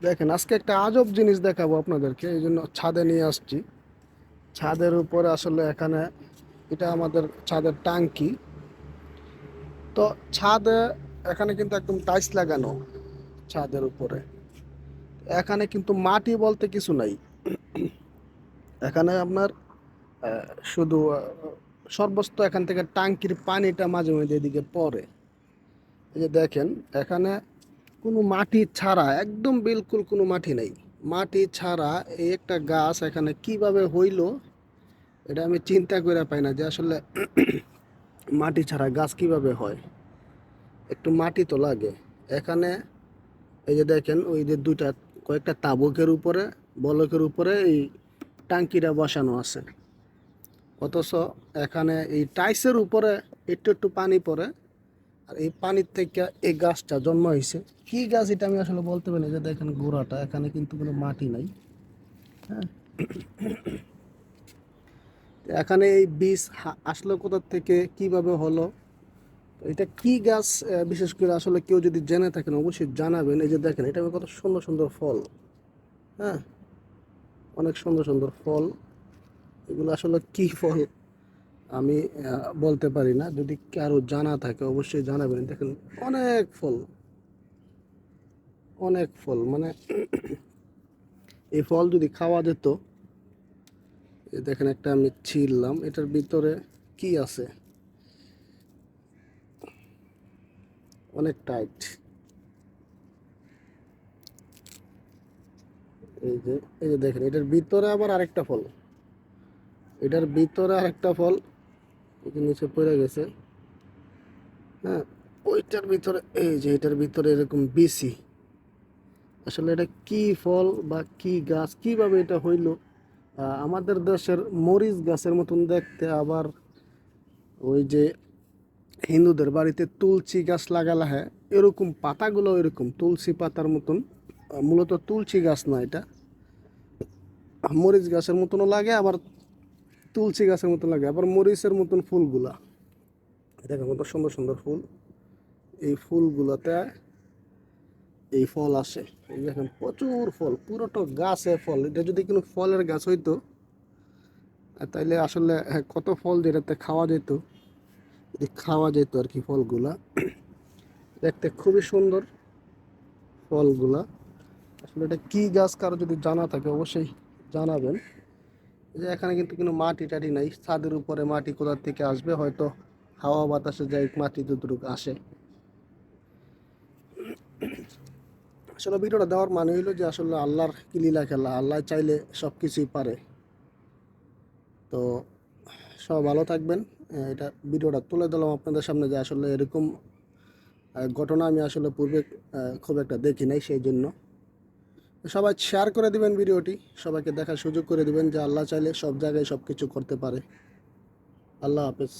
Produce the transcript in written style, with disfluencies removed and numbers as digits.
দেখেন আজকে একটা আজব জিনিস দেখাবো আপনাদেরকে, এই জন্য ছাদে নিয়ে আসছি। ছাদের উপরে আসলে এখানে এটা আমাদের ছাদের টাঙ্কি। তো ছাদে এখানে কিন্তু একদম টাইলস লাগানো ছাদের উপরে। এখানে কিন্তু মাটি বলতে কিছু নাই। এখানে আপনার শুধু সর্বস্ত এখান থেকে টাঙ্কির পানিটা মাঝে মাঝে এদিকে পড়ে। এই যে দেখেন এখানে কোনো মাটি ছাড়া, একদম বিলকুল কোনো মাটি নেই। মাটি ছাড়া এই একটা গাছ এখানে কিভাবে হইলো এটা আমি চিন্তা করে পাই না যে আসলে মাটি ছাড়া গাছ কিভাবে হয়। একটু মাটি তো লাগে এখানে। এই যে দেখেন ওই যে দুইটা কয়েকটা তাবুকের উপরে, বলকের উপরে এই টাঙ্কিটা বসানো আছে। অথচ এখানে এই টাইসের উপরে একটু একটু পানি পড়ে, আর এই পানির থেকে এই গাছটা জন্ম হয়েছে। কি গাছ এটা আমি আসলে বলতে পারি না। যে দেখেন গোড়াটা, এখানে কিন্তু কোনো মাটি নাই। হ্যাঁ, এখানে এই বীজ আসলো কোথা থেকে, কিভাবে হলো, এটা কি গাছ? বিশেষ করে আসলে কেউ যদি জেনে থাকেন অবশ্যই জানাবেন। এই যে দেখেন এটা কত সুন্দর সুন্দর ফল। হ্যাঁ, অনেক সুন্দর সুন্দর ফল। এগুলো আসলে কি ফল আমি বলতে পারি না। যদি কারো জানা থাকে অবশ্যই জানাবেন। দেখেন অনেক ফল, অনেক ফল, মানে এই ফল যদি খাওয়া যেত। এই দেখেন একটা আমি ছিললাম, এটার ভিতরে কি আছে, অনেক টাইট। এই যে এই যে দেখেন এটার ভিতরে আবার আরেকটা ফল, এটার ভিতরে আরেকটা ফল। এই যে নিচে পড়ে গেছে। হ্যাঁ, ওইটার ভিতরে, এই যে এটার ভিতরে এরকম বিসি। আসলে এটা কি ফল বা কি গাছ, কিভাবে এটা হইলো? আমাদের দেশের মরিচ গাছের মতন দেখতে, আবার ওই যে হিন্দুদের বাড়িতে তুলসী গাছ লাগালা হয় এরকম পাতাগুলো এরকম তুলসী পাতার মতন। মূলত তুলসী গাছ না এটা, মরিচ গাছের মতনও লাগে, আবার তুলসী গাছের মতন লাগে, আবার মরিচের মতন ফুলগুলা। দেখেন কত সুন্দর সুন্দর ফুল। এই ফুলগুলোতে এই ফল আসে। এই দেখেন প্রচুর ফল, পুরোটা গাছে ফল। এটা যদি কোনো ফলের গাছ হইতো তাইলে আসলে কত ফল যেটাতে খাওয়া যেত, যদি খাওয়া যেত আর কি ফলগুলা। দেখতে খুবই সুন্দর ফলগুলা। আসলে এটা কি গাছ, কারো যদি জানা থাকে অবশ্যই জানাবেন। এই যে এখানে কিন্তু কোনো মাটি টাটি নাই। ছাদের উপরে মাটি কোথা থেকে আসবে? হয়তো হাওয়া বাতাসে যাই মাটি যতটুকু আসে। আসলে ভিডিওটা দেওয়ার মানে হইলো যে আসলে আল্লাহর কি লীলা খেলা, আল্লাহ চাইলে সব কিছুই পারে। তো সব ভালো থাকবেন। এটা ভিডিওটা তুলে দিলাম আপনাদের সামনে যে আসলে এরকম ঘটনা আমি আসলে পূর্বে খুব একটা দেখি নাই, সেই জন্য। সবাই শেয়ার করে দিবেন ভিডিওটি, সবাইকে দেখার সুযোগ করে দিবেন যে আল্লাহ চাইলে সব জায়গায় সব কিছু করতে পারে। আল্লাহ হাফেজ।